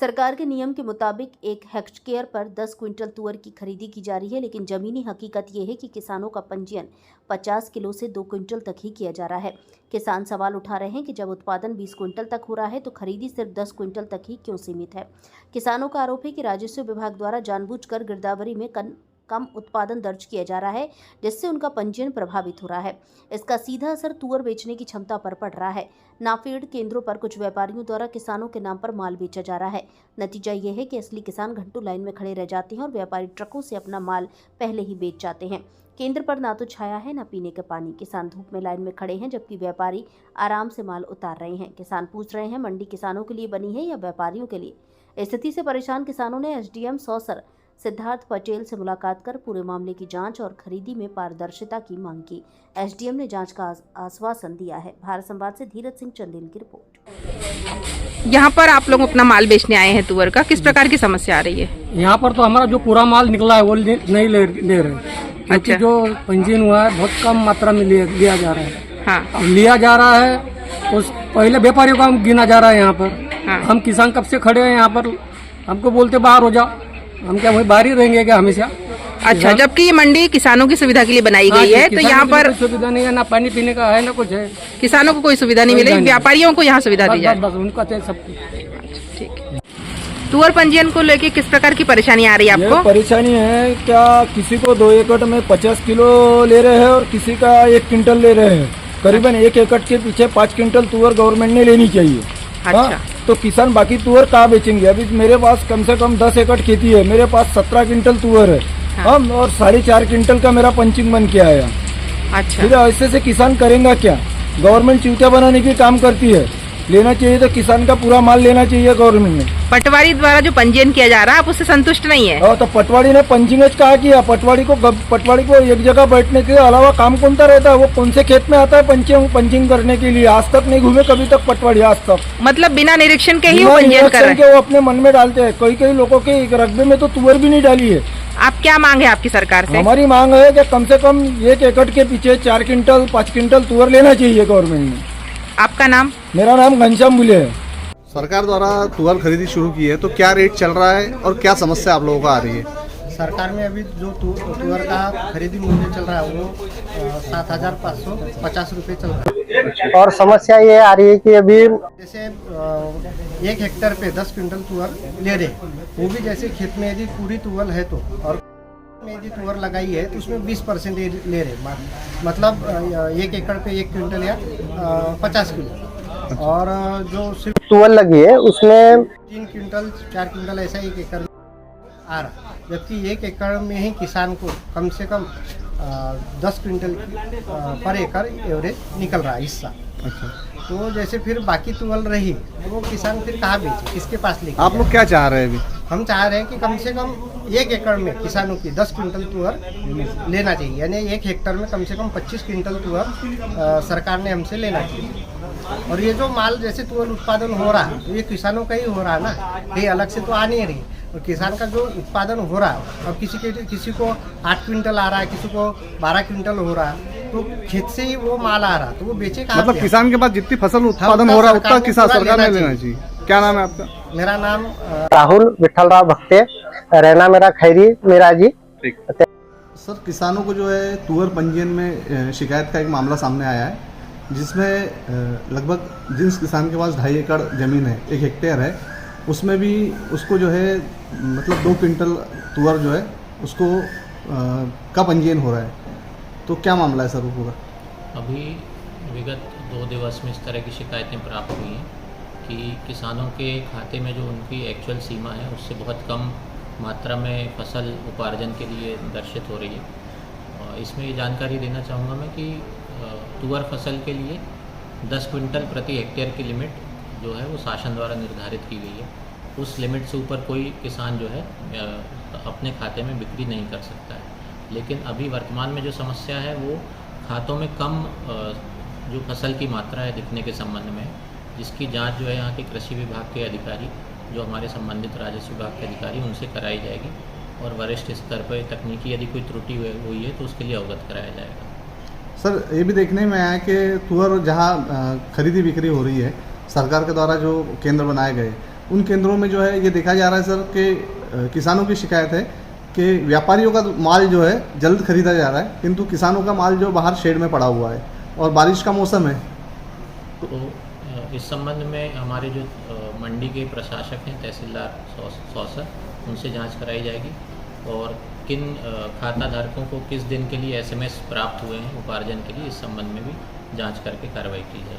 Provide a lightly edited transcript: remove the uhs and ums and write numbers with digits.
सरकार के नियम के मुताबिक 1 हेक्टेयर पर 10 क्विंटल तुअर की खरीदी की जा रही है, लेकिन जमीनी हकीकत ये है कि किसानों का पंजीयन 50 किलो से 2 क्विंटल तक ही किया जा रहा है। किसान सवाल उठा रहे हैं कि जब उत्पादन 20 क्विंटल तक हो रहा है तो खरीदी सिर्फ 10 क्विंटल तक ही क्यों सीमित है। किसानों का आरोप है कि राजस्व विभाग द्वारा जानबूझकर गिरदावरी में कम उत्पादन दर्ज किया जा रहा है, जिससे उनका पंजीयन प्रभावित हो रहा है। इसका सीधा असर तुअर बेचने की क्षमता पर पड़ रहा है। नाफेड केंद्रों पर कुछ व्यापारियों द्वारा किसानों के नाम पर माल बेचा जा रहा है। नतीजा ये है कि असली किसान घंटों लाइन में खड़े रह जाते हैं और व्यापारी ट्रकों से अपना माल पहले ही बेच जाते हैं। केंद्र पर ना तो छाया है ना पीने का पानी। किसान धूप में लाइन में खड़े हैं, जबकि व्यापारी आराम से माल उतार रहे हैं। किसान पूछ रहे हैं, मंडी किसानों के लिए बनी है या व्यापारियों के लिए। स्थिति से परेशान किसानों ने एसडीएम सौसर सिद्धार्थ पटेल से मुलाकात कर पूरे मामले की जांच और खरीदी में पारदर्शिता की मांग की। एसडीएम ने जांच का आश्वासन दिया है। भारत संवाद से धीरज सिंह चंदेल की रिपोर्ट। यहाँ पर आप लोग अपना माल बेचने आए हैं तुअर का, किस प्रकार की समस्या आ रही है? यहाँ पर तो हमारा जो पूरा माल निकला है वो नहीं ले रहे, क्योंकि जो पंजीयन हुआ है बहुत कम मात्रा में लिया जा रहा है। हाँ। लिया जा रहा है उस पहले व्यापारियों का गिना जा रहा है यहाँ पर। हाँ। हम किसान कब से खड़े हैं यहाँ पर, हमको बोलते बाहर हो जाओ, हम क्या वही बाहर ही रहेंगे क्या हमेशा? अच्छा, जबकि ये मंडी किसानों की सुविधा के लिए बनाई गई है, तो यहाँ पर सुविधा नहीं है, ना पानी पीने का है ना कुछ है। किसानों को कोई सुविधा नहीं मिलेगी, व्यापारियों को यहाँ सुविधा दी जाए। बस उनका सब ठीक है। तुअर पंजीयन को लेके किस प्रकार की परेशानी आ रही है आपको? परेशानी है क्या, किसी को 2 एकड़ में 50 किलो ले रहे हैं और किसी का 1 क्विंटल ले रहे हैं। करीबन 1 एकड़ के पीछे 5 क्विंटल तुअर गवर्नमेंट ने लेनी चाहिए। अच्छा। तो किसान बाकी तुअर कहाँ बेचेंगे? अभी मेरे पास कम से कम 10 एकड़ खेती है, मेरे पास 17 क्विंटल तुअर है। हाँ। और 4.5 क्विंटल का मेरा पंचिंग बन के आया। अच्छा। फिर ऐसे से किसान करेगा क्या? गवर्नमेंट चूतिया बनाने की काम करती है। लेना चाहिए तो किसान का पूरा माल लेना चाहिए गवर्नमेंट ने। पटवारी द्वारा जो पंजीयन किया जा रहा है, आप उससे संतुष्ट नहीं है? तो पटवारी ने पंचिंग कहा किया। पटवारी को एक जगह बैठने के अलावा काम कौन सा रहता है? वो कौन से खेत में आता है पंचिंग करने के लिए? आज तक नहीं घूमे कभी तक पटवारी, आज तक। मतलब बिना निरीक्षण के ही पंजीयन कर रहे हैं? वो अपने मन में डालते हैं। कई लोगों के रकबे में तो तुअर भी नहीं डाली है। आप क्या मांग है आपकी सरकार से? हमारी मांग है कि कम से कम 1 एकड़ के पीछे 4 क्विंटल 5 क्विंटल तुअर लेना चाहिए गवर्नमेंट ने। आपका नाम? मेरा नाम घनश्याम बुले है। सरकार द्वारा तुअर खरीदी शुरू की है, तो क्या रेट चल रहा है और क्या समस्या आप लोगों को आ रही है? सरकार में अभी जो तुअर का खरीदी मूल्य चल रहा है वो 7,550 रुपये चल रहा है। और समस्या ये आ रही है कि अभी जैसे 1 हेक्टेयर पे 10 क्विंटल तुअर ले रहे, वो भी जैसे खेत में यदि पूरी तुअर है तो, और में यदि तुअर लगाई है तो उसमें 20% ले रहे, मतलब 1 एकड़ पे 1 क्विंटल या 50 किलो। और जो सिर्फ तुअर लगी है उसमें 3 क्विंटल 4 क्विंटल ऐसा 1 एकड़ में आ रहा, जबकि 1 एकड़ में ही किसान को कम से कम 10 क्विंटल पर एकड़ एवरेज निकल रहा है हिस्सा। अच्छा। तो जैसे फिर बाकी तुअर रही तो वो किसान फिर कहाँ बेचे, किसके पास लेके? आप लोग क्या चाह रहे हैं अभी? हम चाह रहे हैं कि कम से कम 1 एकड़ में किसानों की 10 क्विंटल तुअर लेना चाहिए, यानी 1 हेक्टेयर में कम से कम 25 क्विंटल तुअर सरकार ने हमसे लेना चाहिए। और ये जो माल जैसे तुअर उत्पादन हो रहा है तो ये किसानों का ही हो रहा है ना, ये अलग से तो आ नहीं रही। और किसान का जो उत्पादन हो रहा है, और किसी को 8 क्विंटल आ रहा है, किसी को 12 क्विंटल हो रहा है, तो खेत से ही वो माल आ रहा, तो वो बेचे कहाँ? मतलब किसान के पास जितनी फसल उत्पादन हो रहा है उतना किसान सरकार ने लेना चाहिए। क्या नाम है आपका? मेरा नाम राहुल विठलराव भक्ते, रहना मेरा खैरी मेरा जी। सर, किसानों को जो है तुअर पंजीयन में शिकायत का एक मामला सामने आया है, जिसमें लगभग जिस किसान के पास 2.5 एकड़ ज़मीन है, 1 हेक्टेयर है, उसमें भी उसको जो है मतलब 2 क्विंटल तुअर जो है उसको का पंजीयन हो रहा है। तो क्या मामला है सर वो पूरा? अभी विगत 2 दिवस में इस तरह की शिकायतें प्राप्त हुई हैं कि किसानों के खाते में जो उनकी एक्चुअल सीमा है उससे बहुत कम मात्रा में फसल उपार्जन के लिए दर्शित हो रही है। इसमें ये जानकारी देना चाहूँगा मैं कि तुअर फसल के लिए 10 क्विंटल प्रति हेक्टेयर की लिमिट जो है वो शासन द्वारा निर्धारित की गई है। उस लिमिट से ऊपर कोई किसान जो है अपने खाते में बिक्री नहीं कर सकता है। लेकिन अभी वर्तमान में जो समस्या है वो खातों में कम जो फसल की मात्रा है दिखने के संबंध में, जिसकी जांच जो है यहाँ के कृषि विभाग के अधिकारी, जो हमारे संबंधित राजस्व विभाग के अधिकारी, उनसे कराई जाएगी और वरिष्ठ स्तर पर तकनीकी यदि कोई त्रुटि हुई है तो उसके लिए अवगत कराया जाएगा। सर, ये भी देखने में आया कि तुअर जहाँ खरीदी बिक्री हो रही है, सरकार के द्वारा जो केंद्र बनाए गए उन केंद्रों में जो है ये देखा जा रहा है सर कि किसानों की शिकायत है कि व्यापारियों का माल जो है जल्द खरीदा जा रहा है, किंतु किसानों का माल जो बाहर शेड में पड़ा हुआ है और बारिश का मौसम है। तो इस संबंध में हमारे जो मंडी के प्रशासक हैं तहसीलदार सौसर, उनसे जांच कराई जाएगी और किन खाता धारकों को किस दिन के लिए SMS प्राप्त हुए हैं उपार्जन के लिए, इस संबंध में भी जांच करके कार्रवाई की जाएगी।